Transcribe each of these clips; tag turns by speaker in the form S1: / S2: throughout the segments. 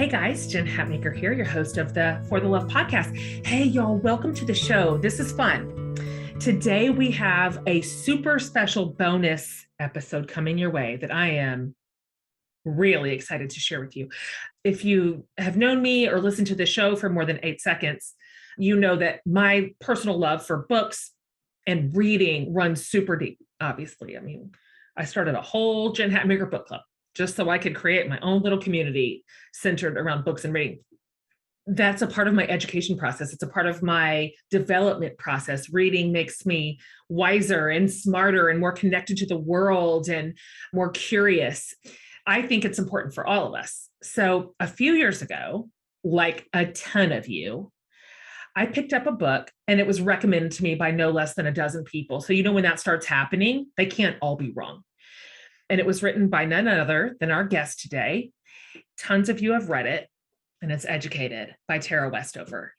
S1: Hey guys, Jen Hatmaker here, your host of the For the Love podcast. Hey y'all, welcome to the show. This is fun. Today we have a super special bonus episode coming your way that I am really excited to share with you. If you have known me or listened to the show for more than 8 seconds, you know that my personal love for books and reading runs super deep, obviously. I mean, I started a whole Jen Hatmaker book club just so I could create my own little community centered around books and reading. That's a part of my education process. It's a part of my development process. Reading makes me wiser and smarter and more connected to the world and more curious. I think it's important for all of us. So a few years ago, like a ton of you, I picked up a book and it was recommended to me by no less than a dozen people. So, when that starts happening, they can't all be wrong. And it was written by none other than our guest today. Tons of you have read it, and it's Educated by Tara Westover.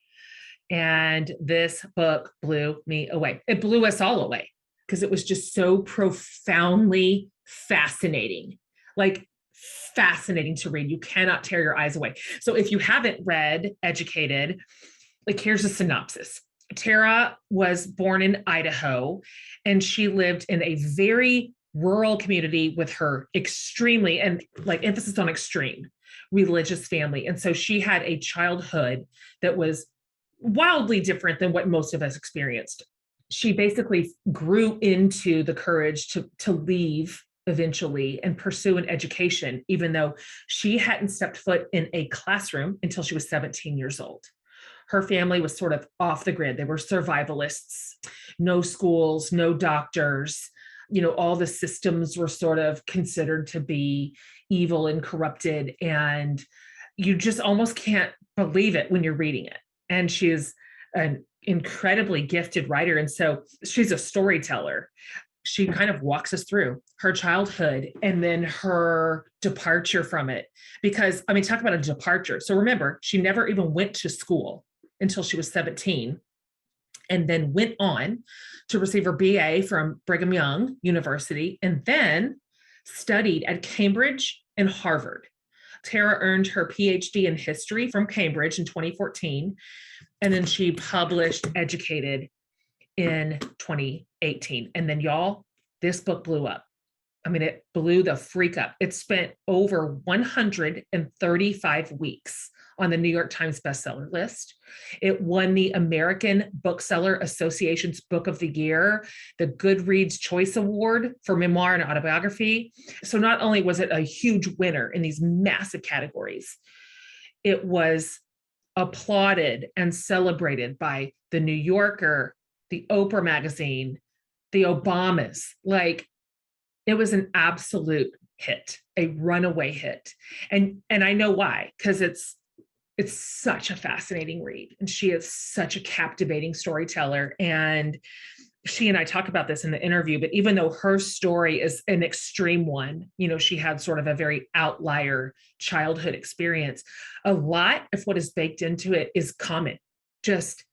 S1: And this book blew me away. It blew us all away because it was just so profoundly fascinating, like fascinating to read. You cannot tear your eyes away. So if you haven't read Educated, here's a synopsis. Tara was born in Idaho, and she lived in a very rural community with her extremely, and emphasis on extreme, religious family. And so she had a childhood that was wildly different than what most of us experienced. She basically grew into the courage to leave eventually and pursue an education, even though she hadn't stepped foot in a classroom until she was 17 years old. Her family was sort of off the grid. They were survivalists, no schools, no doctors. All the systems were sort of considered to be evil and corrupted. And you just almost can't believe it when you're reading it. And she's an incredibly gifted writer. And so she's a storyteller. She kind of walks us through her childhood and then her departure from it. Because, talk about a departure. So remember, she never even went to school until she was 17. And then went on to receive her BA from Brigham Young University, and then studied at Cambridge and Harvard. Tara earned her PhD in history from Cambridge in 2014, and then she published Educated in 2018. And then y'all, this book blew up. It blew the freak up. It spent over 135 weeks on the New York Times Bestseller list. It won the American Bookseller Association's Book of the Year, the Goodreads Choice Award for memoir and autobiography. So not only was it a huge winner in these massive categories, it was applauded and celebrated by the New Yorker, the Oprah Magazine, the Obamas. It was an absolute hit, a runaway hit. And I know why, because it's such a fascinating read. And she is such a captivating storyteller. And she and I talk about this in the interview, but even though her story is an extreme one, she had sort of a very outlier childhood experience, a lot of what is baked into it is common, just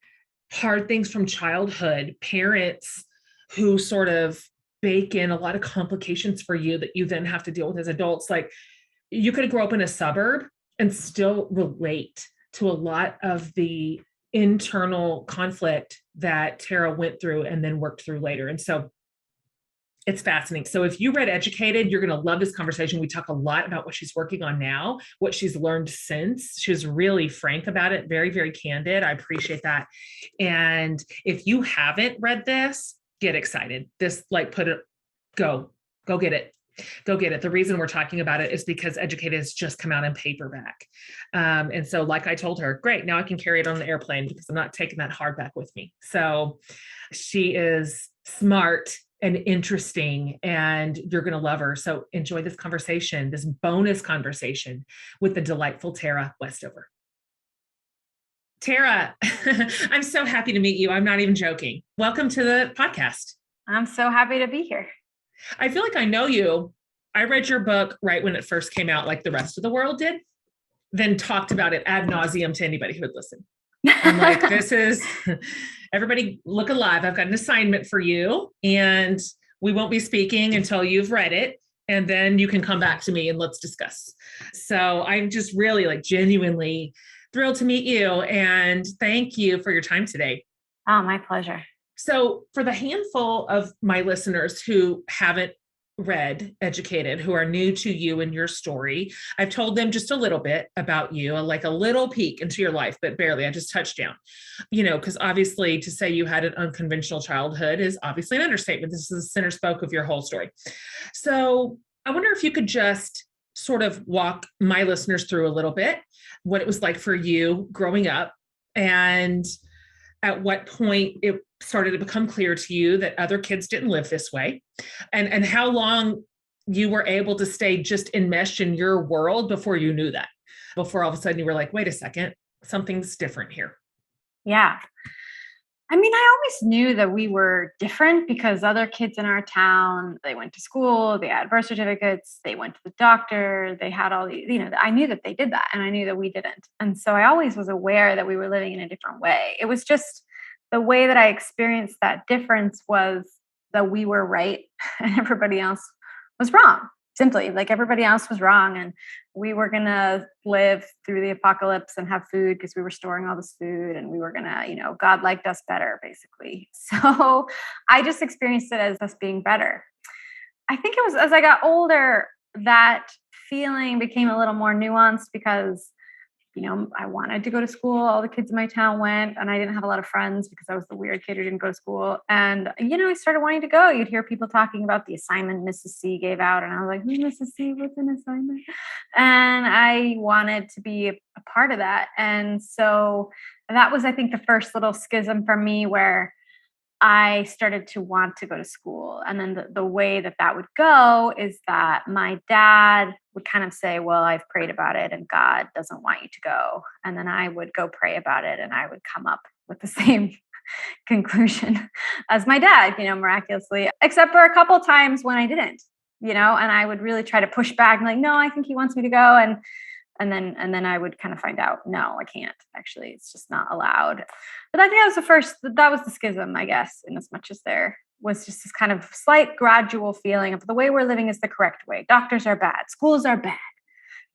S1: hard things from childhood, parents who sort of bake in a lot of complications for you that you then have to deal with as adults. You could grow up in a suburb and still relate to a lot of the internal conflict that Tara went through and then worked through later. And so it's fascinating. So if you read Educated, you're going to love this conversation. We talk a lot about what she's working on now, what she's learned since. She was really frank about it, very, very candid. I appreciate that. And if you haven't read this, get excited. Go get it. Go get it. The reason we're talking about it is because Educated has just come out in paperback. And so like I told her, great, now I can carry it on the airplane because I'm not taking that hardback with me. So she is smart and interesting, and you're going to love her. So enjoy this conversation, this bonus conversation with the delightful Tara Westover. Tara, I'm so happy to meet you. I'm not even joking. Welcome to the podcast.
S2: I'm so happy to be here.
S1: I feel like I know you. I read your book right when it first came out, like the rest of the world did, then talked about it ad nauseum to anybody who would listen. I'm like, this is, everybody look alive. I've got an assignment for you, and we won't be speaking until you've read it. and then you can come back to me and let's discuss. So I'm just really like genuinely thrilled to meet you. And thank you for your time today.
S2: Oh, my pleasure.
S1: So for the handful of my listeners who haven't read Educated, who are new to you and your story, I've told them just a little bit about you, like a little peek into your life, but barely. I just touched down, because obviously to say you had an unconventional childhood is obviously an understatement. This is the center spoke of your whole story. So I wonder if you could just sort of walk my listeners through a little bit what it was like for you growing up, and at what point it started to become clear to you that other kids didn't live this way, and how long you were able to stay just enmeshed in your world before you knew that, before all of a sudden you were like, wait a second, something's different here.
S2: Yeah. I mean, I always knew that we were different because other kids in our town, they went to school, they had birth certificates, they went to the doctor, they had all these, I knew that they did that and I knew that we didn't. And so I always was aware that we were living in a different way. It was just the way that I experienced that difference was that we were right and everybody else was wrong. Simply, like everybody else was wrong. And we were going to live through the apocalypse and have food because we were storing all this food, and we were going to, God liked us better, basically. So I just experienced it as us being better. I think it was as I got older, that feeling became a little more nuanced because I wanted to go to school. All the kids in my town went, and I didn't have a lot of friends because I was the weird kid who didn't go to school. And, I started wanting to go. You'd hear people talking about the assignment Mrs. C gave out. And I was like, who's Mrs. C? What's an assignment? And I wanted to be a part of that. And so that was, I think, the first little schism for me where I started to want to go to school. And then the way that would go is that my dad would kind of say, well, I've prayed about it and God doesn't want you to go. And then I would go pray about it and I would come up with the same conclusion as my dad, miraculously, except for a couple times when I didn't, and I would really try to push back and like, no, I think he wants me to go. And then I would kind of find out, no, I can't actually, it's just not allowed. But I think that was the schism, I guess, in as much as there was just this kind of slight gradual feeling of the way we're living is the correct way. Doctors are bad, schools are bad,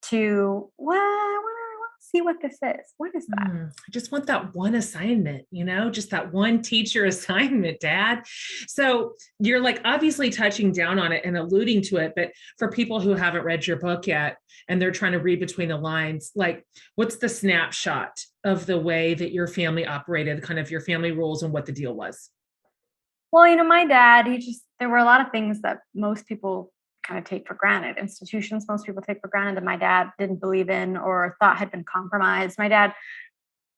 S2: to, well, I want to see what this is. What is that?
S1: I just want that one assignment, just that one teacher assignment, Dad. So you're like obviously touching down on it and alluding to it, but for people who haven't read your book yet and they're trying to read between the lines, like what's the snapshot of the way that your family operated, kind of your family rules and what the deal was?
S2: Well, my dad, there were a lot of things that most people kind of take for granted. Institutions most people take for granted that my dad didn't believe in or thought had been compromised. My dad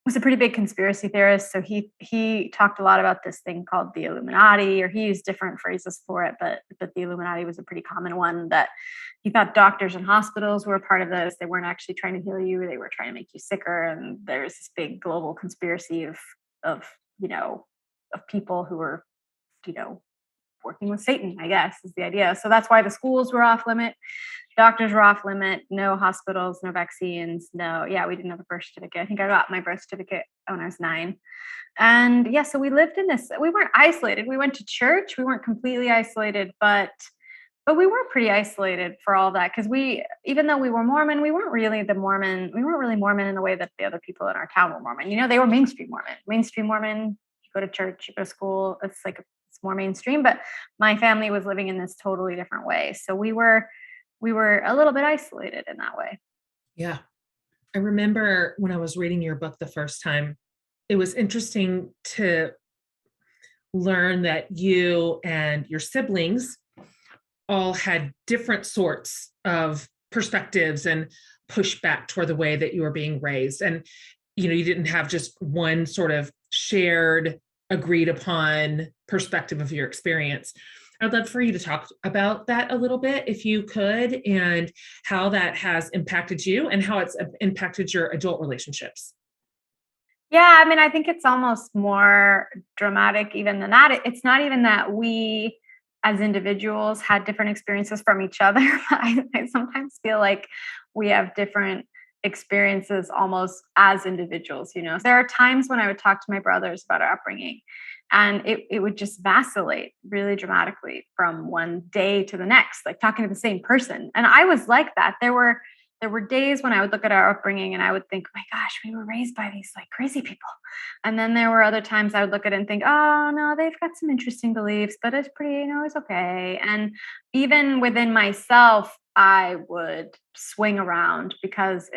S2: was a pretty big conspiracy theorist. So he talked a lot about this thing called the Illuminati, or he used different phrases for it, but the Illuminati was a pretty common one, that he thought doctors and hospitals were a part of this. They weren't actually trying to heal you. They were trying to make you sicker. And there's this big global conspiracy of people who were, working with Satan, I guess, is the idea. So that's why the schools were off limit. Doctors were off limit. No hospitals, no vaccines. We didn't have a birth certificate. I think I got my birth certificate when I was 9. And so we lived in this. We weren't isolated. We went to church. We weren't completely isolated, but we were pretty isolated for all that. Because even though we were Mormon, we weren't really Mormon in the way that the other people in our town were Mormon. They were mainstream Mormon. Mainstream Mormon, you go to church, you go to school. It's more mainstream, but my family was living in this totally different way. So we were a little bit isolated in that way.
S1: Yeah. I remember when I was reading your book the first time, it was interesting to learn that you and your siblings all had different sorts of perspectives and pushback toward the way that you were being raised. And, you didn't have just one sort of shared, agreed upon perspective of your experience. I'd love for you to talk about that a little bit, if you could, and how that has impacted you and how it's impacted your adult relationships.
S2: Yeah, I mean, I think it's almost more dramatic even than that. It's not even that we as individuals had different experiences from each other. I sometimes feel like we have different experiences almost as individuals. There are times when I would talk to my brothers about our upbringing And it would just vacillate really dramatically from one day to the next, like talking to the same person. And I was like that. There were days when I would look at our upbringing and I would think, oh my gosh, we were raised by these like crazy people. And then there were other times I would look at it and think, oh no, they've got some interesting beliefs, but it's pretty, it's okay. And even within myself, I would swing around because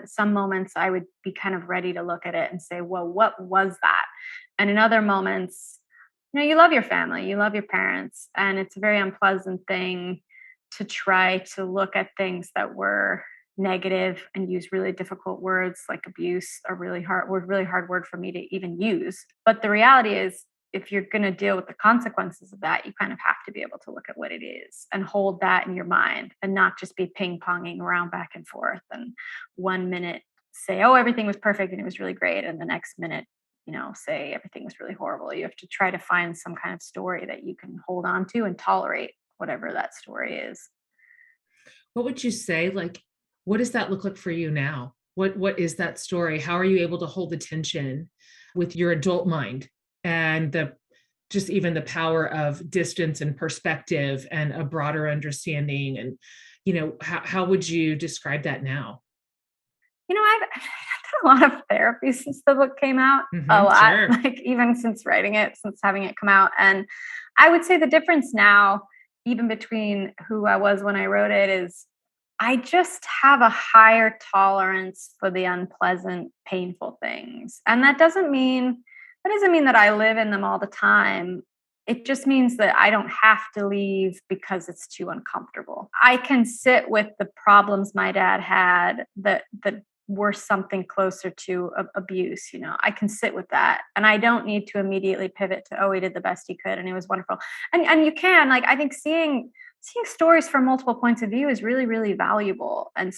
S2: some moments I would be kind of ready to look at it and say, well, what was that? And in other moments, you love your family, you love your parents, and it's a very unpleasant thing to try to look at things that were negative and use really difficult words like abuse, a really hard word for me to even use. But the reality is, if you're going to deal with the consequences of that, you kind of have to be able to look at what it is and hold that in your mind and not just be ping ponging around back and forth. And one minute say, oh, everything was perfect and it was really great. And the next minute, say everything was really horrible. You have to try to find some kind of story that you can hold on to and tolerate whatever that story is.
S1: What would you say? Like, what does that look like for you now? What is that story? How are you able to hold the tension with your adult mind and just even the power of distance and perspective and a broader understanding? And, how would you describe that now?
S2: I've done a lot of therapy since the book came out, a lot,
S1: Sure.
S2: like even since writing it, since having it come out. And I would say the difference now, even between who I was when I wrote it, is I just have a higher tolerance for the unpleasant, painful things. And that doesn't mean that I live in them all the time. It just means that I don't have to leave because it's too uncomfortable. I can sit with the problems my dad had that were something closer to abuse. I can sit with that, and I don't need to immediately pivot to, oh, he did the best he could and it was wonderful. And you can, like, I think seeing stories from multiple points of view is really, really valuable, and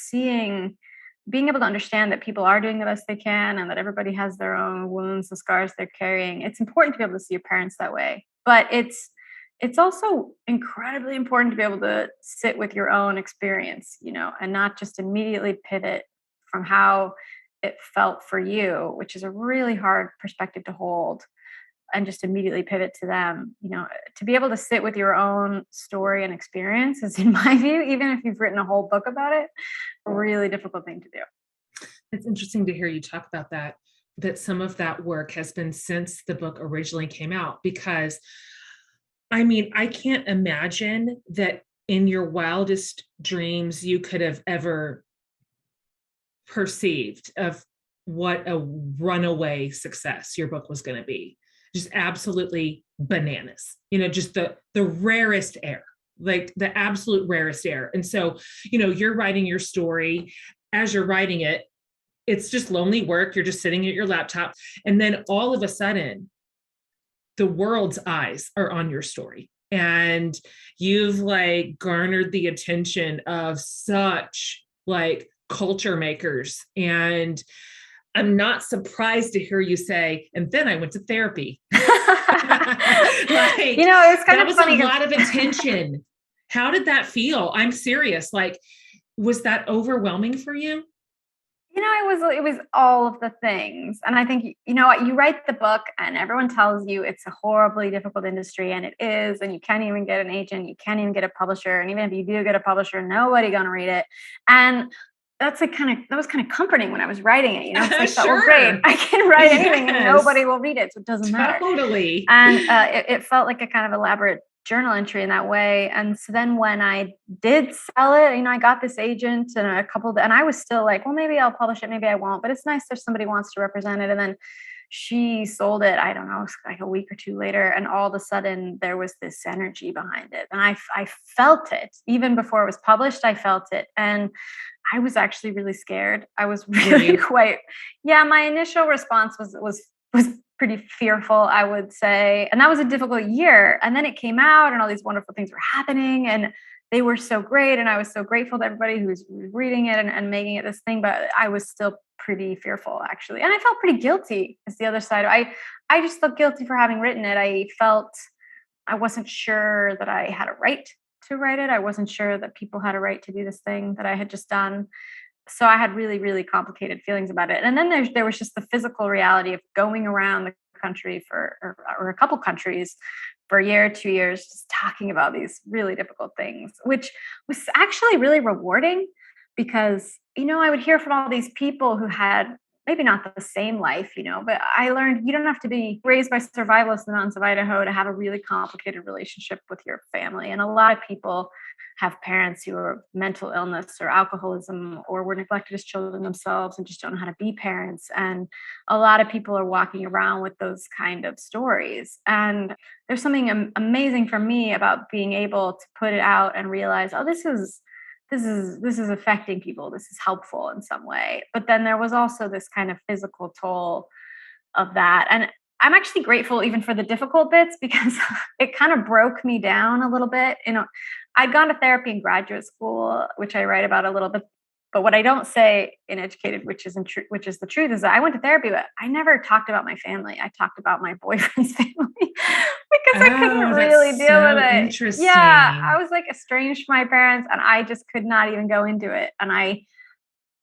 S2: being able to understand that people are doing the best they can and that everybody has their own wounds and scars they're carrying. It's important to be able to see your parents that way. But it's also incredibly important to be able to sit with your own experience, and not just immediately pivot from how it felt for you, which is a really hard perspective to hold, and just immediately pivot to them. To be able to sit with your own story and experience is, in my view, even if you've written a whole book about it, a really difficult thing to do.
S1: It's interesting to hear you talk about that some of that work has been since the book originally came out, because I can't imagine that in your wildest dreams you could have ever perceived of what a runaway success your book was going to be. Just absolutely bananas, just the rarest air, like the absolute rarest air. And so, you're writing your story. As you're writing it, it's just lonely work. You're just sitting at your laptop. And then all of a sudden, the world's eyes are on your story. And you've like garnered the attention of such like culture makers. And I'm not surprised to hear you say, and then I went to therapy.
S2: It's kind
S1: that
S2: of
S1: was
S2: funny.
S1: A lot of attention. How did that feel? I'm serious. Like, was that overwhelming for you?
S2: It was all of the things. And I think, you write the book and everyone tells you it's a horribly difficult industry, and it is, and you can't even get an agent, you can't even get a publisher. And even if you do get a publisher, nobody gonna read it. And that was kind of comforting when I was writing it. It's like,
S1: Sure.
S2: oh, great, I can write anything and nobody will read it, so it doesn't matter.
S1: Totally.
S2: And it felt like a kind of elaborate journal entry in that way. And so then when I did sell it, I got this agent and and I was still like, well, maybe I'll publish it, maybe I won't, but it's nice if somebody wants to represent it. And then she sold it, I don't know, like a week or two later. And all of a sudden there was this energy behind it. And I felt it even before it was published. I felt it. And I was actually really scared. I was really my initial response was pretty fearful, I would say. And that was a difficult year. And then it came out and all these wonderful things were happening and they were so great. And I was so grateful to everybody who was reading it and making it this thing. But I was still pretty fearful, actually. And I felt pretty guilty is the other side. I just felt guilty for having written it. I felt I wasn't sure that I had a right to write it. I wasn't sure that people had a right to do this thing that I had just done. So I had really, really complicated feelings about it. And then there was just the physical reality of going around the country or a couple countries for a year, 2 years, just talking about these really difficult things, which was actually really rewarding because, I would hear from all these people who had maybe not the same life, but I learned you don't have to be raised by survivalists in the mountains of Idaho to have a really complicated relationship with your family. And a lot of people have parents who are mental illness or alcoholism or were neglected as children themselves and just don't know how to be parents. And a lot of people are walking around with those kind of stories. And there's something amazing for me about being able to put it out and realize, oh, this is affecting people. This is helpful in some way. But then there was also this kind of physical toll of that. And I'm actually grateful even for the difficult bits because it kind of broke me down a little bit. I'd gone to therapy in graduate school, which I write about a little bit. But what I don't say in Educated, which is the truth, is that I went to therapy, but I never talked about my family. I talked about my boyfriend's family because I couldn't really deal with it.
S1: Interesting.
S2: Yeah, I was like estranged from my parents, and I just could not even go into it. And I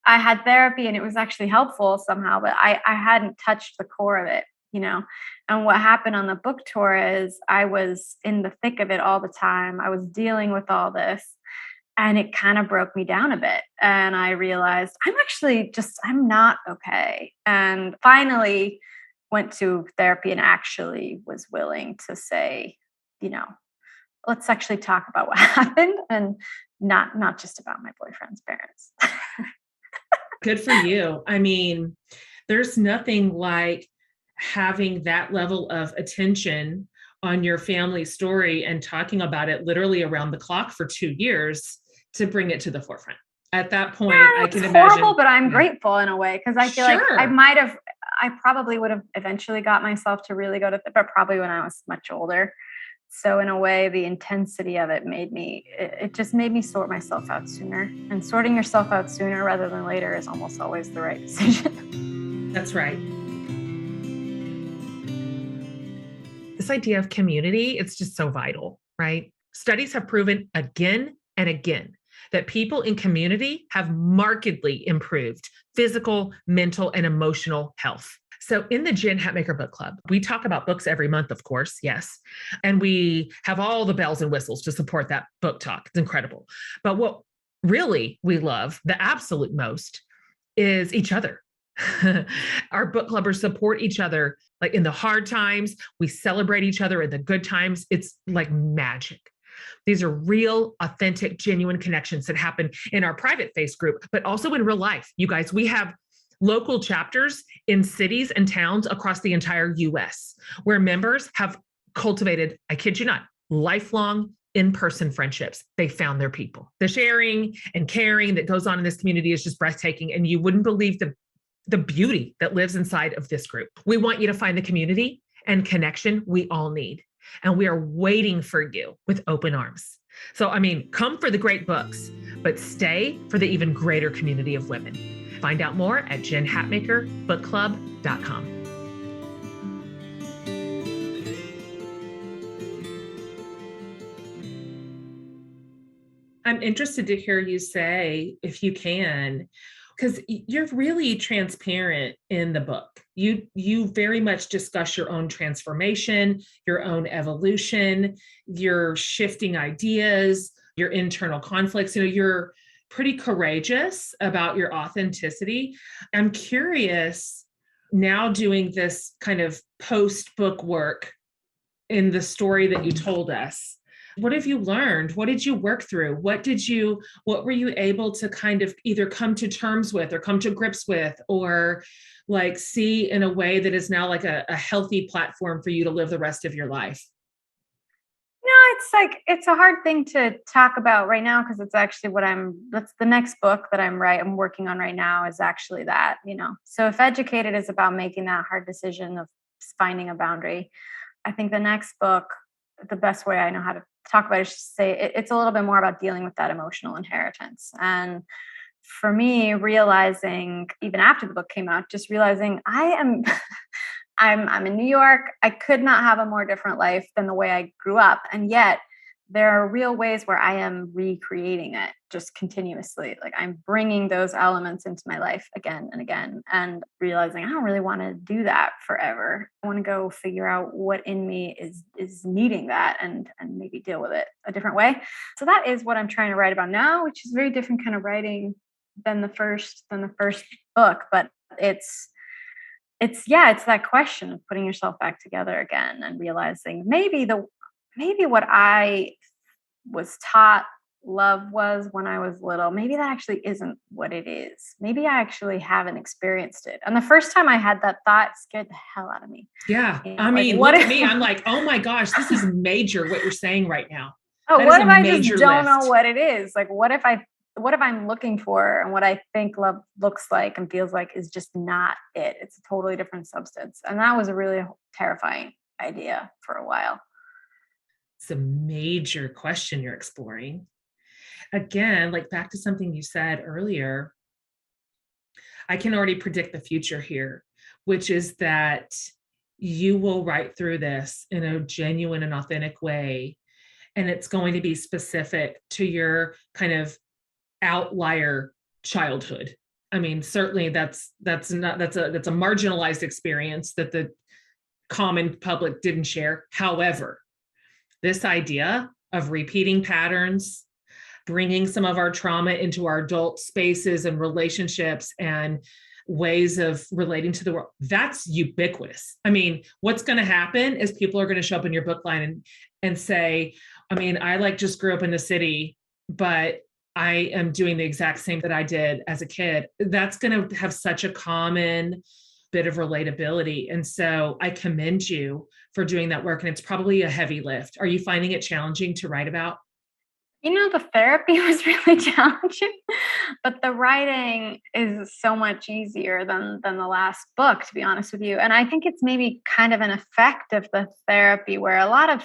S2: had therapy, and it was actually helpful somehow, but I hadn't touched the core of it. And what happened on the book tour is I was in the thick of it all the time. I was dealing with all this and it kind of broke me down a bit. And I realized I'm not okay. And finally went to therapy and actually was willing to say, let's actually talk about what happened and not just about my boyfriend's parents.
S1: Good for you. I mean, there's nothing like having that level of attention on your family story and talking about it literally around the clock for 2 years to bring it to the forefront. At that point, I can imagine.
S2: It's horrible, but I'm grateful in a way because I feel like I probably would have eventually got myself to really go to, but probably when I was much older. So in a way, the intensity of it it just made me sort myself out sooner. And sorting yourself out sooner rather than later is almost always the right decision.
S1: That's right. This idea of community, it's just so vital, right? Studies have proven again and again that people in community have markedly improved physical, mental, and emotional health. So in the Jen Hatmaker Book Club, we talk about books every month, of course, yes. And we have all the bells and whistles to support that book talk. It's incredible. But what really we love the absolute most is each other. Our book clubbers support each other, like in the hard times. We celebrate each other in the good times. It's like magic. These are real, authentic, genuine connections that happen in our private face group, but also in real life. You guys, we have local chapters in cities and towns across the entire US where members have cultivated, I kid you not, lifelong in-person friendships. They found their people. The sharing and caring that goes on in this community is just breathtaking. And you wouldn't believe the beauty that lives inside of this group. We want you to find the community and connection we all need. And we are waiting for you with open arms. So, come for the great books, but stay for the even greater community of women. Find out more at jenhatmakerbookclub.com. I'm interested to hear you say, if you can, because you're really transparent in the book. You very much discuss your own transformation, your own evolution, your shifting ideas, your internal conflicts. You're pretty courageous about your authenticity. I'm curious, now doing this kind of post-book work in the story that you told us, what have you learned? What did you work through? What were you able to kind of either come to terms with or come to grips with, or like see in a way that is now like a healthy platform for you to live the rest of your life?
S2: No, it's a hard thing to talk about right now because it's actually that's the next book that I'm working on right now is actually that, So if Educated is about making that hard decision of finding a boundary, I think the next book, the best way I know how to talk about it is just say it's a little bit more about dealing with that emotional inheritance. And for me, realizing even after the book came out, just realizing I'm in New York. I could not have a more different life than the way I grew up. And yet there are real ways where I am recreating it just continuously. Like I'm bringing those elements into my life again and again and realizing I don't really want to do that forever. I want to go figure out what in me is needing that and maybe deal with it a different way. So that is what I'm trying to write about now, which is very different kind of writing than the first book. But it's that question of putting yourself back together again and realizing maybe what I was taught love was when I was little, maybe that actually isn't what it is. Maybe I actually haven't experienced it. And the first time I had that thought, it scared the hell out of me.
S1: Yeah.
S2: You know,
S1: I mean,
S2: what
S1: look
S2: if,
S1: at me. I'm like, oh my gosh, this is major what you're saying right now.
S2: oh, what if I just don't know
S1: lift.
S2: what it is? Like, what if I'm looking for and what I think love looks like and feels like is just not it? It's a totally different substance. And that was a really terrifying idea for a while.
S1: It's a major question you're exploring. Again, like back to something you said earlier, I can already predict the future here, which is that you will write through this in a genuine and authentic way. And it's going to be specific to your kind of outlier childhood. I mean, certainly that's a marginalized experience that the common public didn't share. However, this idea of repeating patterns, bringing some of our trauma into our adult spaces and relationships and ways of relating to the world, that's ubiquitous. I mean, what's going to happen is people are going to show up in your book line and say, I mean, I like just grew up in the city, but I am doing the exact same that I did as a kid. That's going to have such a common bit of relatability. And so I commend you for doing that work. And it's probably a heavy lift. Are you finding it challenging to write about?
S2: You know, the therapy was really challenging, but the writing is so much easier than the last book, to be honest with you. And I think it's maybe kind of an effect of the therapy where a lot of,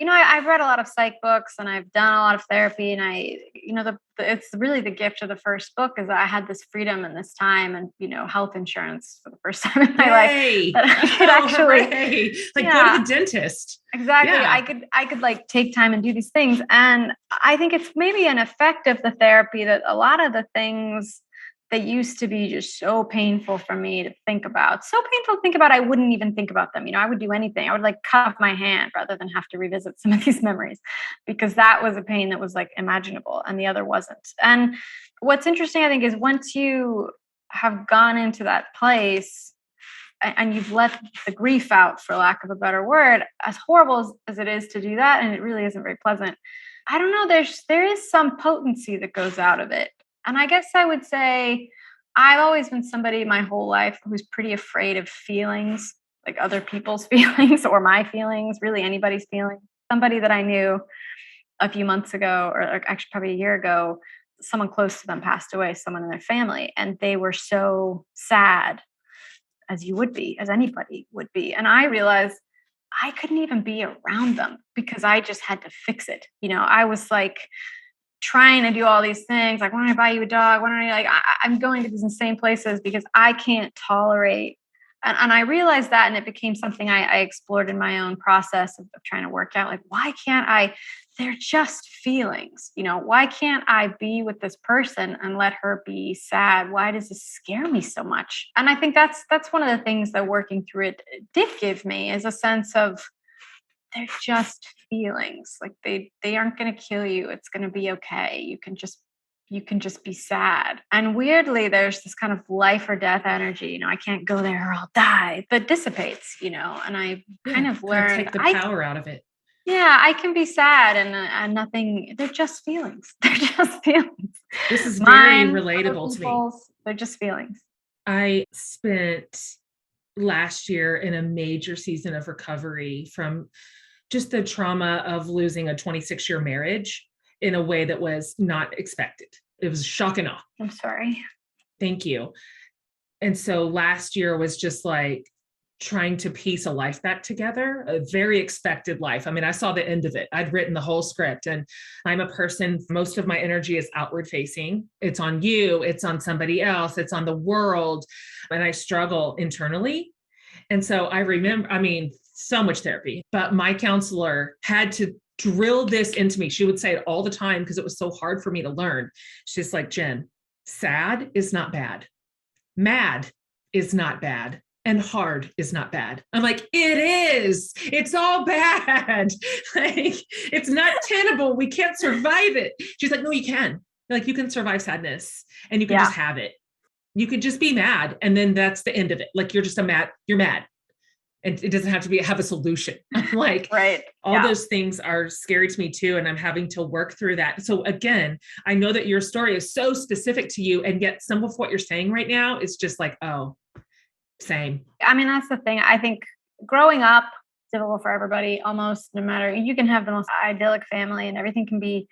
S2: I've read a lot of psych books and I've done a lot of therapy, and it's really the gift of the first book is that I had this freedom and this time and, health insurance for the first time in my life that I could actually
S1: go to the dentist.
S2: Exactly. Yeah. I could like take time and do these things. And I think it's maybe an effect of the therapy that a lot of the things that used to be just so painful for me to think about, I wouldn't even think about them. I would do anything. I would like cut off my hand rather than have to revisit some of these memories because that was a pain that was like imaginable and the other wasn't. And what's interesting, I think, is once you have gone into that place and you've let the grief out, for lack of a better word, as horrible as it is to do that, and it really isn't very pleasant, I don't know, there is some potency that goes out of it. And I guess I would say I've always been somebody my whole life who's pretty afraid of feelings, like other people's feelings or my feelings, really anybody's feelings. Somebody that I knew a few months ago, or actually probably a year ago, someone close to them passed away, someone in their family, and they were so sad, as you would be, as anybody would be. And I realized I couldn't even be around them because I just had to fix it. I was like trying to do all these things, like, why don't I buy you a dog? Why don't I'm going to these insane places because I can't tolerate. And I realized that, and it became something I explored in my own process of trying to work out, like, why can't I, they're just feelings, why can't I be with this person and let her be sad? Why does this scare me so much? And I think that's one of the things that working through it did give me, is a sense of, they're just feelings. Like they aren't going to kill you. It's going to be okay. You can just be sad. And weirdly, there's this kind of life or death energy. I can't go there or I'll die, that dissipates, and I kind of learned,
S1: take the power out of it.
S2: Yeah, I can be sad and nothing. They're just feelings. They're just feelings.
S1: This is very relatable to me.
S2: They're just feelings.
S1: I spent last year in a major season of recovery from just the trauma of losing a 26-year marriage in a way that was not expected. It was shock and awe.
S2: I'm sorry.
S1: Thank you. And so last year was just like trying to piece a life back together, a very expected life. I mean, I saw the end of it. I'd written the whole script, and I'm a person, most of my energy is outward facing. It's on you, it's on somebody else, it's on the world. And I struggle internally. And so I remember, so much therapy, but my counselor had to drilled this into me. She would say it all the time because it was so hard for me to learn. She's like, Jen, sad is not bad. Mad is not bad. And hard is not bad. I'm like, it is. It's all bad. Like, it's not tenable. We can't survive it. She's like, no, you can. Like, you can survive sadness and you can just have it. You can just be mad. And then that's the end of it. Like, you're mad. And it doesn't have to have a solution. I'm like,
S2: right.
S1: All those things are scary to me too. And I'm having to work through that. So again, I know that your story is so specific to you. And yet some of what you're saying right now is just like, oh, same.
S2: I mean, that's the thing. I think growing up, difficult for everybody, almost no matter, you can have the most idyllic family and everything can be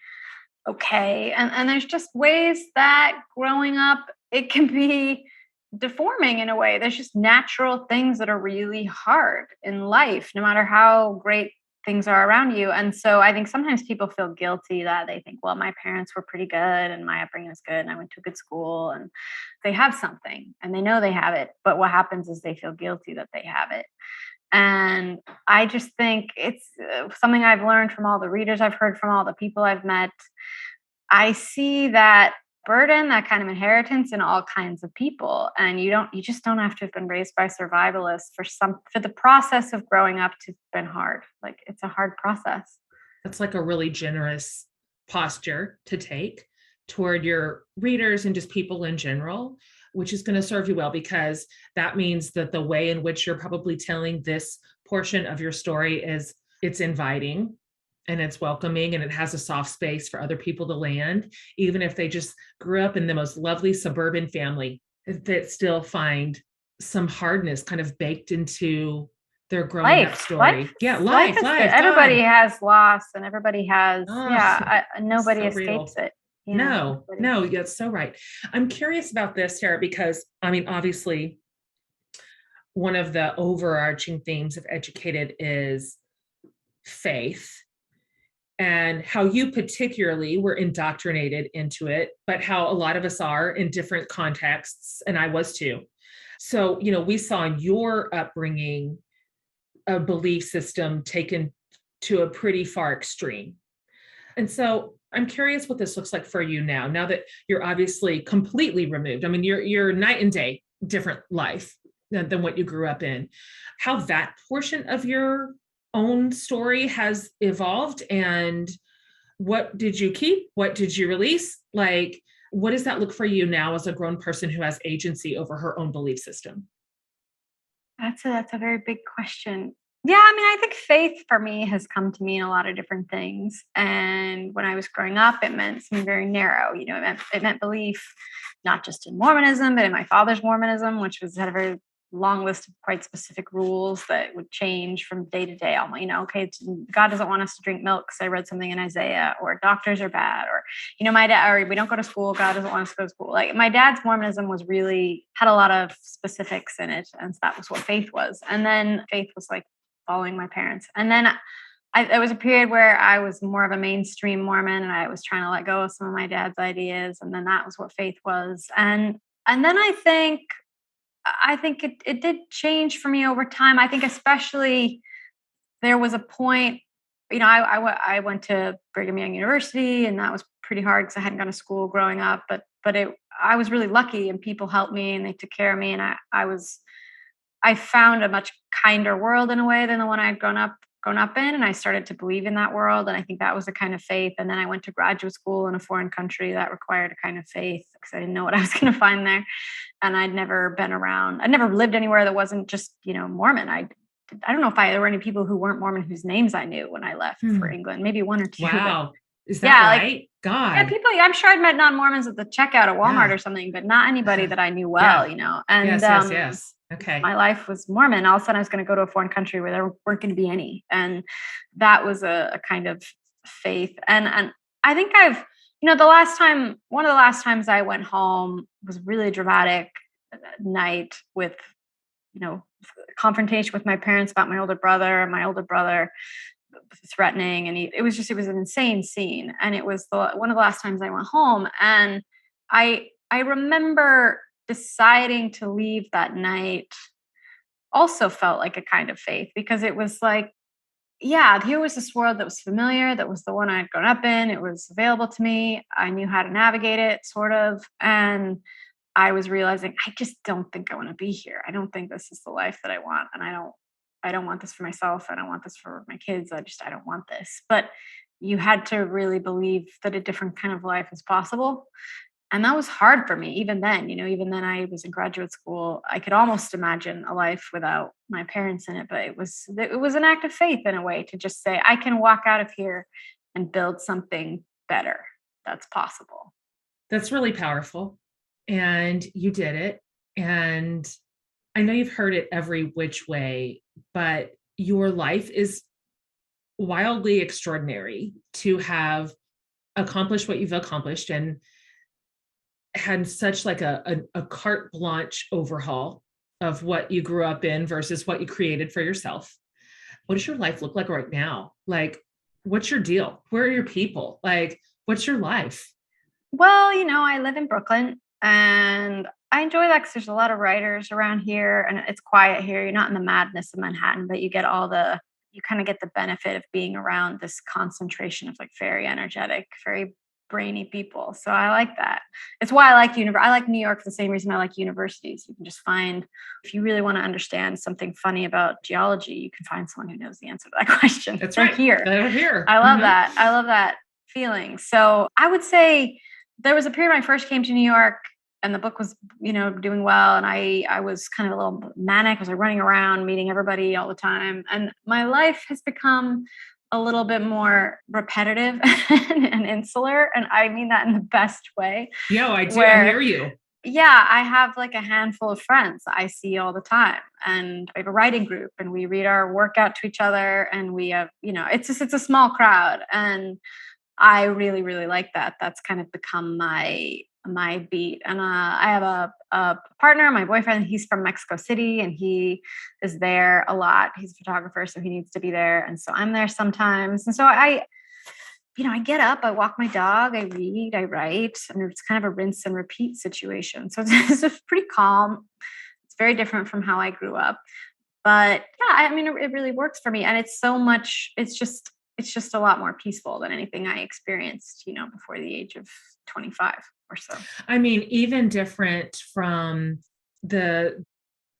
S2: okay. And there's just ways that growing up, it can be deforming in a way. There's just natural things that are really hard in life, no matter how great things are around you. And so I think sometimes people feel guilty that they think, well, my parents were pretty good and my upbringing was good and I went to a good school and they have something and they know they have it. But what happens is they feel guilty that they have it. And I just think it's something I've learned from all the readers I've heard, from all the people I've met. I see that burden, that kind of inheritance in all kinds of people. And you just don't have to have been raised by survivalists for the process of growing up to have been hard. Like, it's a hard process.
S1: That's like a really generous posture to take toward your readers and just people in general, which is going to serve you well, because that means that the way in which you're probably telling this portion of your story is it's inviting and it's welcoming and it has a soft space for other people to land, even if they just grew up in the most lovely suburban family, that still find some hardness kind of baked into their growing up story. Life.
S2: Everybody has loss and everybody has, nobody escapes it.
S1: No, that's so right. I'm curious about this, Tara, because I mean, obviously, one of the overarching themes of Educated is faith, and how you particularly were indoctrinated into it, but how a lot of us are in different contexts, and I was too. So, we saw in your upbringing a belief system taken to a pretty far extreme. And so I'm curious what this looks like for you now that you're obviously completely removed. I mean, you're night and day different life than what you grew up in. How that portion of your own story has evolved, and what did you keep? What did you release? Like, what does that look for you now as a grown person who has agency over her own belief system?
S2: That's a very big question. Yeah, I mean, I think faith for me has come to mean a lot of different things. And when I was growing up, it meant something very narrow. It meant belief, not just in Mormonism, but in my father's Mormonism, which had a very long list of quite specific rules that would change from day to day. God doesn't want us to drink milk because I read something in Isaiah, or doctors are bad, or, my dad, or we don't go to school. God doesn't want us to go to school. Like, my dad's Mormonism had a lot of specifics in it. And so that was what faith was. And then faith was like following my parents. And then there was a period where I was more of a mainstream Mormon and I was trying to let go of some of my dad's ideas. And then that was what faith was. And then I think it did change for me over time. I think especially there was a point, I went to Brigham Young University, and that was pretty hard because I hadn't gone to school growing up, but I was really lucky and people helped me and they took care of me. And I found a much kinder world in a way than the one I'd grown up in. And I started to believe in that world. And I think that was a kind of faith. And then I went to graduate school in a foreign country that required a kind of faith because I didn't know what I was going to find there. And I'd never lived anywhere that wasn't just, Mormon. I don't know if there were any people who weren't Mormon whose names I knew when I left for England, maybe one or two.
S1: Wow. Is that right? God.
S2: Yeah, people, I'm sure I'd met non-Mormons at the checkout at Walmart or something, but not anybody that I knew well, And
S1: yes. Okay.
S2: My life was Mormon. All of a sudden I was going to go to a foreign country where there weren't going to be any. And that was a kind of faith. And I think one of the last times I went home was a really dramatic night with, confrontation with my parents about my older brother threatening. And it was an insane scene. And it was one of the last times I went home. And I remember deciding to leave that night also felt like a kind of faith, because it was like, yeah, here was this world that was familiar, that was the one I'd grown up in. It was available to me. I knew how to navigate it, sort of. And I was realizing I just don't think I want to be here. I don't think this is the life that I want. And I don't want this for myself. I don't want this for my kids. I don't want this. But you had to really believe that a different kind of life is possible. And that was hard for me even then. Even then I was in graduate school. I could almost imagine a life without my parents in it, but it was an act of faith in a way to just say, I can walk out of here and build something better that's possible.
S1: That's really powerful. And you did it. And I know you've heard it every which way, but your life is wildly extraordinary to have accomplished what you've accomplished and had such like a carte blanche overhaul of what you grew up in versus what you created for yourself. What does your life look like right now? Like, what's your deal? Where are your people? Like, what's your life?
S2: Well, I live in Brooklyn and I enjoy that because there's a lot of writers around here and it's quiet here. You're not in the madness of Manhattan, but you kind of get the benefit of being around this concentration of like very energetic, very brainy people. So I like that. It's why I like I like New York for the same reason I like universities. You can just find, if you really want to understand something funny about geology, you can find someone who knows the answer to that question.
S1: That's
S2: They're
S1: right.
S2: here.
S1: They're here.
S2: I love that. I love that feeling. So I would say there was a period when I first came to New York and the book was, doing well. And I was kind of a little manic. I was like running around, meeting everybody all the time. And my life has become a little bit more repetitive and insular. And I mean that in the best way.
S1: Yeah, I do. I hear you.
S2: Yeah, I have like a handful of friends I see all the time. And we have a writing group and we read our work out to each other. And we have, it's a small crowd. And I really, really like that. That's kind of become my beat. And I have a partner, my boyfriend. He's from Mexico City, and he is there a lot. He's a photographer, so he needs to be there, and so I'm there sometimes. And so I get up, I walk my dog, I read, I write, and it's kind of a rinse and repeat situation. So it's pretty calm. It's very different from how I grew up, but yeah, I mean, it really works for me, and it's so much. It's just a lot more peaceful than anything I experienced, before the age of 25 or so.
S1: I mean, even different from the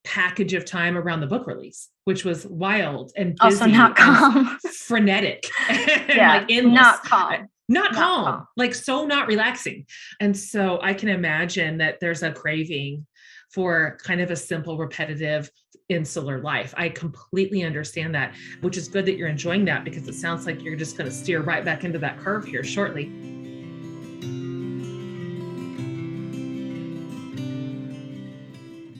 S1: package of time around the book release, which was wild and busy,
S2: also not calm,
S1: frenetic, and
S2: yeah,
S1: like endless.
S2: Not calm.
S1: Not calm, like so not relaxing. And so I can imagine that there's a craving for kind of a simple, repetitive, insular life. I completely understand that, which is good that you're enjoying that because it sounds like you're just going to steer right back into that curve here shortly.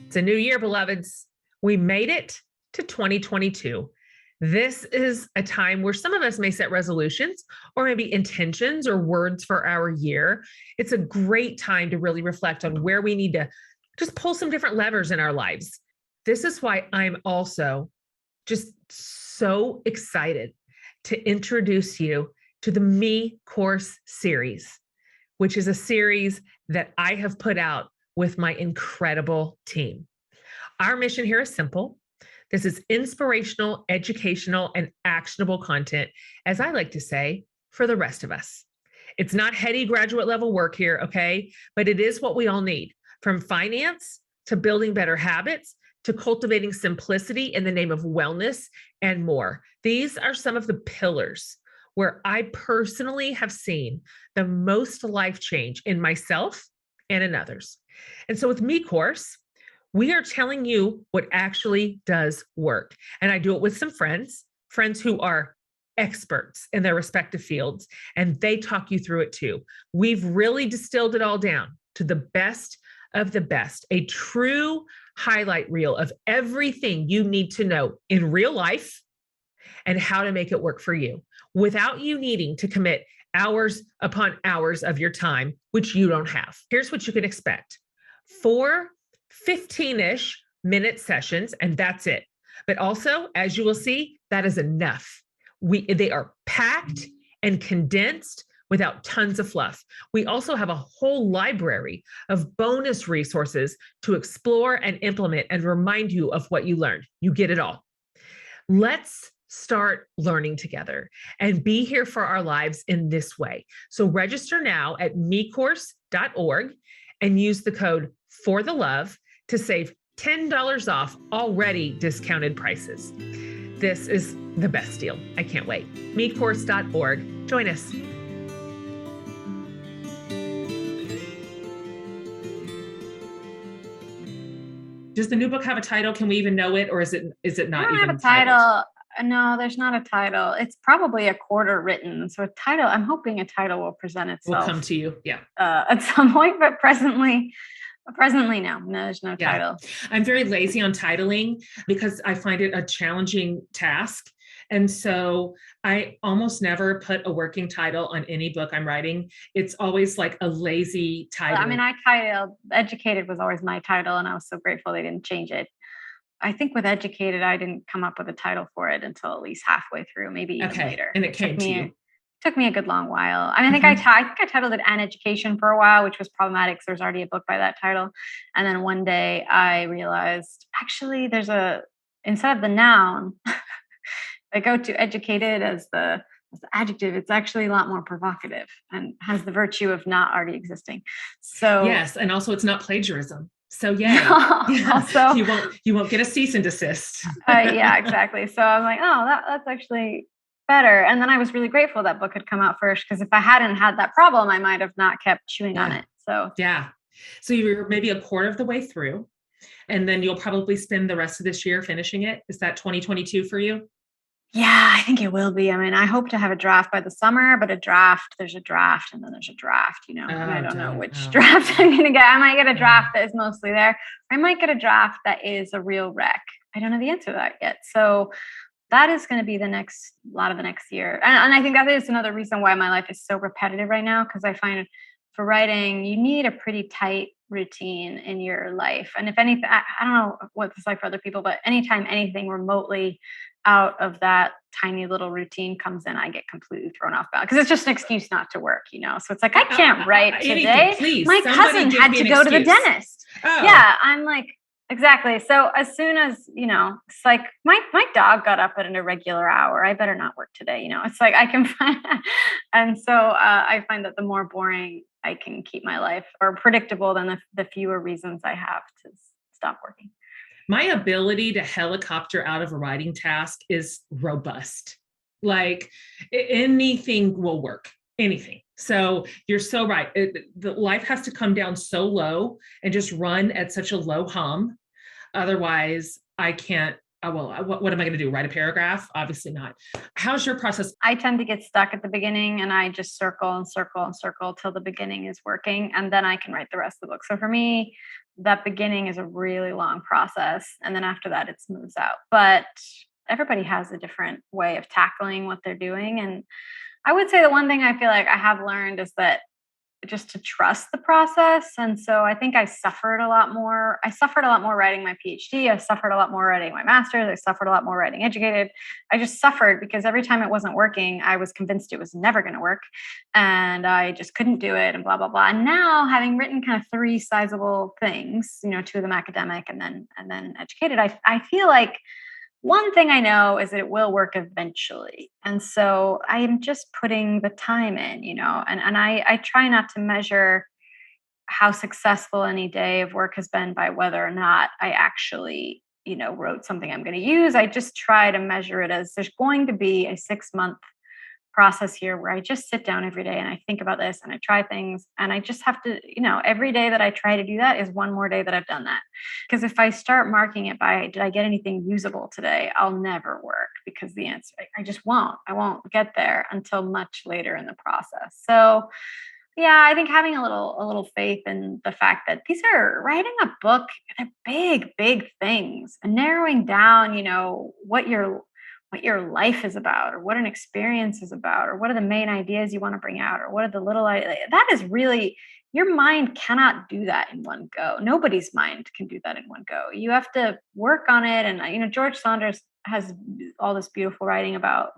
S1: It's a new year, beloveds. We made it to 2022. This is a time where some of us may set resolutions or maybe intentions or words for our year. It's a great time to really reflect on where we need to just pull some different levers in our lives. This is why I'm also just so excited to introduce you to the Me Course series, which is a series that I have put out with my incredible team. Our mission here is simple. This is inspirational, educational, and actionable content, as I like to say, for the rest of us. It's not heady graduate level work here, okay? But it is what we all need, from finance to building better habits to cultivating simplicity in the name of wellness and more. These are some of the pillars where I personally have seen the most life change in myself and in others. And so with Me Course, we are telling you what actually does work. And I do it with some friends who are experts in their respective fields, and they talk you through it too. We've really distilled it all down to the best of the best, a true highlight reel of everything you need to know in real life and how to make it work for you without you needing to commit hours upon hours of your time, which you don't have. Here's what you can expect. 4 15-ish minute sessions, and that's it. But also, as you will see, that is enough. They are packed and condensed without tons of fluff. We also have a whole library of bonus resources to explore and implement and remind you of what you learned. You get it all. Let's start learning together and be here for our lives in this way. So register now at mecourse.org and use the code for the love to save $10 off already discounted prices. This is the best deal. I can't wait. mecourse.org. Join us. Does the new book have a title? Can we even know it, or is it not even
S2: have a title? No, there's not a title. It's probably a quarter written. So a title, I'm hoping a title will present itself.
S1: Will come to you. Yeah.
S2: At some point, but presently, no, there's no title.
S1: I'm very lazy on titling because I find it a challenging task. And so I almost never put a working title on any book I'm writing. It's always like a lazy title.
S2: I mean, I titled Educated was always my title, and I was so grateful they didn't change it. I think with Educated, I didn't come up with a title for it until at least halfway through, maybe even later.
S1: And it came to you.
S2: Took me a good long while. I mean, I think I titled it An Education for a while, which was problematic because there's already a book by that title. And then one day I realized, actually, instead of the noun, I go to educated as the adjective. It's actually a lot more provocative and has the virtue of not already existing. So
S1: yes, and also it's not plagiarism. So yay.
S2: Also,
S1: you won't get a cease and desist.
S2: Yeah, exactly. So I'm like, oh, that's actually better. And then I was really grateful that book had come out first, because if I hadn't had that problem, I might have not kept chewing on it. So
S1: so you're maybe a quarter of the way through, and then you'll probably spend the rest of this year finishing it. Is that 2022 for you?
S2: Yeah, I think it will be. I mean, I hope to have a draft by the summer, but there's a draft, and then there's a draft, and I don't know which draft I'm going to get. I might get a draft that is mostly there. Or I might get a draft that is a real wreck. I don't know the answer to that yet. So that is going to be a lot of the next year. And I think that is another reason why my life is so repetitive right now, because I find for writing, you need a pretty tight routine in your life. And if anything, I don't know what it's like for other people, but anytime anything remotely out of that tiny little routine comes in, I get completely thrown off balance, because it's just an excuse not to work, So it's like, I can't write today.
S1: Please,
S2: my cousin had to go to the dentist.
S1: Oh.
S2: Yeah, I'm like, exactly. So as soon as, it's like my dog got up at an irregular hour, I better not work today. It's like I can find, and so I find that the more boring I can keep my life, or predictable, than the fewer reasons I have to stop working.
S1: My ability to helicopter out of a writing task is robust. Like anything will work, anything. So you're so right. The life has to come down so low and just run at such a low hum. Otherwise, I can't. What am I going to do? Write a paragraph? Obviously not. How's your process?
S2: I tend to get stuck at the beginning, and I just circle and circle and circle till the beginning is working, and then I can write the rest of the book. So for me, that beginning is a really long process, and then after that, it smooths out. But everybody has a different way of tackling what they're doing, and I would say the one thing I feel like I have learned is that just to trust the process. And so I think I suffered a lot more. I suffered a lot more writing my PhD. I suffered a lot more writing my master's. I suffered a lot more writing Educated. I just suffered because every time it wasn't working, I was convinced it was never going to work, and I just couldn't do it, and blah, blah, blah. And now, having written kind of 3 sizable things, 2 of them academic and then Educated, I feel like one thing I know is that it will work eventually. And so I am just putting the time in, and I try not to measure how successful any day of work has been by whether or not I actually, wrote something I'm going to use. I just try to measure it as there's going to be a 6-month process here where I just sit down every day and I think about this and I try things, and I just have to, every day that I try to do that is one more day that I've done that. Because if I start marking it by, did I get anything usable today? I'll never work, because the answer, I just won't. I won't get there until much later in the process. So yeah, I think having a little faith in the fact that these are writing a book, they're big, big things, and narrowing down, what your life is about, or what an experience is about, or what are the main ideas you want to bring out, or what are the little ideas. That is really, your mind cannot do that in one go. Nobody's mind can do that in one go. You have to work on it. And, George Saunders has all this beautiful writing about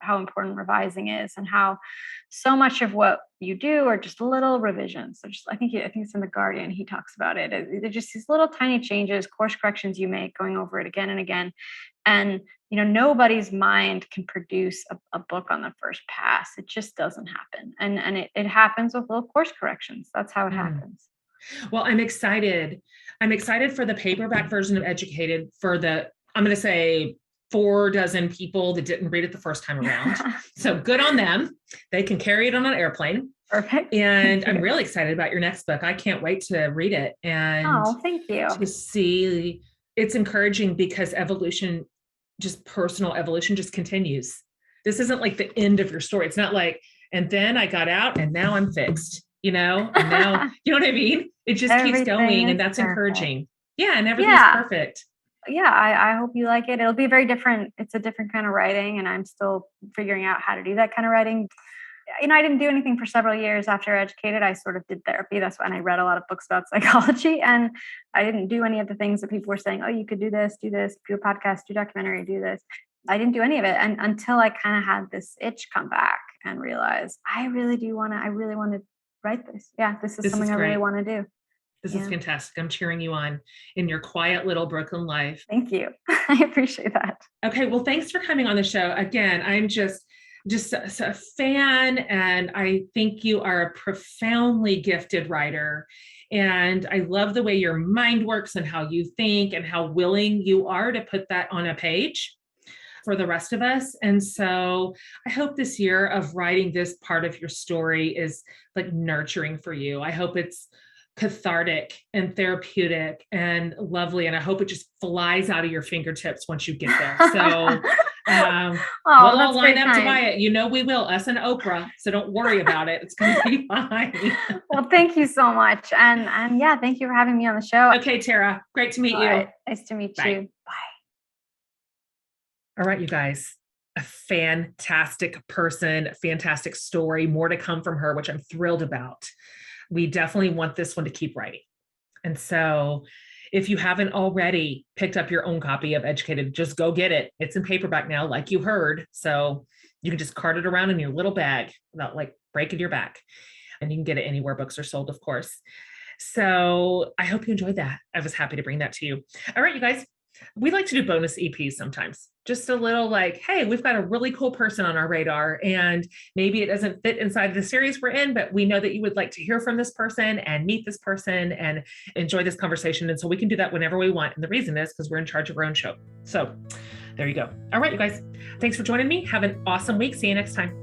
S2: how important revising is, and how so much of what you do are just little revisions. So I think it's in The Guardian. He talks about it. They're just these little tiny changes, course corrections you make, going over it again and again. And nobody's mind can produce a book on the first pass. It just doesn't happen. And it happens with little course corrections. That's how it happens.
S1: Well, I'm excited. I'm excited for the paperback version of Educated for I'm going to say 4 dozen people that didn't read it the first time around. So good on them. They can carry it on an airplane.
S2: Perfect.
S1: And I'm really excited about your next book. I can't wait to read it. And
S2: thank you.
S1: To see, it's encouraging because evolution, just personal evolution, just continues. This isn't like the end of your story. It's not like, and then I got out and now I'm fixed, and now, you know what I mean? It just keeps going, and that's perfect. Encouraging. Yeah. And everything's perfect.
S2: Yeah. I hope you like it. It'll be very different. It's a different kind of writing, and I'm still figuring out how to do that kind of writing. I didn't do anything for several years after Educated. I sort of did therapy. That's when I read a lot of books about psychology, and I didn't do any of the things that people were saying, oh, you could do this, do a podcast, do a documentary, do this. I didn't do any of it. And until I kind of had this itch come back and realized I really want to write this. Yeah, this is something I really want to do.
S1: This is fantastic. I'm cheering you on in your quiet little Brooklyn life.
S2: Thank you. I appreciate that.
S1: Okay. Well, thanks for coming on the show. Again, I'm just a fan, and I think you are a profoundly gifted writer. And I love the way your mind works and how you think and how willing you are to put that on a page for the rest of us. And so I hope this year of writing this part of your story is like nurturing for you. I hope it's cathartic and therapeutic and lovely. And I hope it just flies out of your fingertips once you get there. So we'll all line up to buy it. We will, us and Oprah. So don't worry about it. It's going to be fine.
S2: Well, thank you so much. And yeah, thank you for having me on the show.
S1: Okay, Tara, great to meet you.
S2: Right. Nice to meet you. Bye.
S1: All right, you guys, a fantastic person, a fantastic story, more to come from her, which I'm thrilled about. We definitely want this one to keep writing. And so if you haven't already picked up your own copy of Educated, just go get it. It's in paperback now, like you heard. So you can just cart it around in your little bag without like breaking your back. And you can get it anywhere books are sold, of course. So I hope you enjoyed that. I was happy to bring that to you. All right, you guys, we like to do bonus EPs sometimes. Just a little like, hey, we've got a really cool person on our radar, and maybe it doesn't fit inside the series we're in, but we know that you would like to hear from this person and meet this person and enjoy this conversation. And so we can do that whenever we want. And the reason is because we're in charge of our own show. So there you go. All right, you guys, thanks for joining me. Have an awesome week. See you next time.